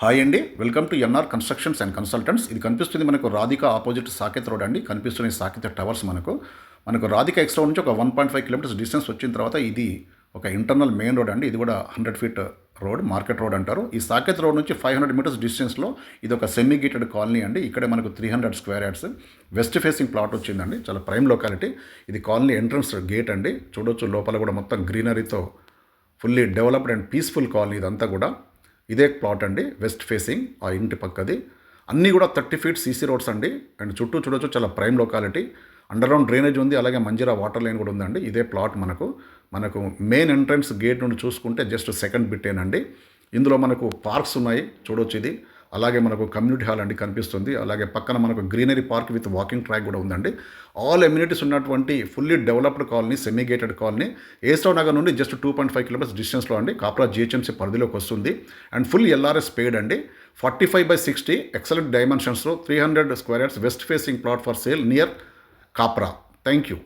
Hi అండి, welcome to NR constructions and consultants. ఇది కనిపిస్తుంది మనకు రాధిక ఆపోజిట్ సాకేత్ రోడ్ అండి. కనిపిస్తున్న ఈ సాకేత్ టవర్స్ మనకు రాధిక ఎక్స్ రోడ్ నుంచి ఒక 1.5 కిలోమీటర్స్ డిస్టెన్స్ వచ్చిన తర్వాత ఇది ఒక ఇంటర్నల్ మెయిన్ రోడ్ అండి. ఇది కూడా 100 ఫీట్ రోడ్, మార్కెట్ రోడ్ అంటారు. ఈ సాకేత్ రోడ్ నుంచి 500 మీటర్స్ డిస్టెన్స్లో ఇది ఒక సెమీ గేటెడ్ కాలనీ అండి. ఇక్కడ మనకు 300 square yards west facing plot వచ్చిందండి. చాలా ప్రైమ్ లొకాలిటీ. ఇది కాలనీ ఎంట్రన్స్ గేట్ అండి. చూడొచ్చు లోపల కూడా మొత్తం గ్రీనరీతో fully developed and peaceful colony ఇదంతా కూడా. ఇదే ప్లాట్ అండి, వెస్ట్ ఫేసింగ్ ఆ ఇంటి పక్కది. అన్నీ కూడా 30 ఫీట్ సీసీ రోడ్స్ అండి. అండ్ చుట్టూ చూడొచ్చు, చాలా ప్రైమ్ లొకాలిటీ. అండర్గ్రౌండ్ డ్రైనేజ్ ఉంది, అలాగే మంజీరా వాటర్ లైన్ కూడా ఉందండి. ఇదే ప్లాట్ మనకు మెయిన్ ఎంట్రన్స్ గేట్ నుండి చూసుకుంటే జస్ట్ సెకండ్ బిట్టేనండి. ఇందులో మనకు పార్క్స్ ఉన్నాయి, చూడొచ్చు ఇది. అలాగే మనకు కమ్యూనిటీ హాల్ అండి కనిపిస్తుంది. అలాగే పక్కన మనకు greenery park with walking track కూడా ఉందండి. ఆల్ ఎమ్యూనిటీస్ ఉన్నటువంటి fully developed colony, semi gated colony. ఏస్టావ్ నగర్ నుండి జస్ట్ 2.5 కిలోమీటర్స్ డిస్టెన్స్లో అండి. కాప్రా జిహెచ్ఎంసీ పరిధిలోకి వస్తుంది. అండ్ ఫుల్ ఎల్ఆర్ఎస్ పేడ్ అండి. 45/60 ఎక్సలెంట్ డైమెన్షన్స్లో 300 square yards west facing plot for sale near Kapra. Thank you.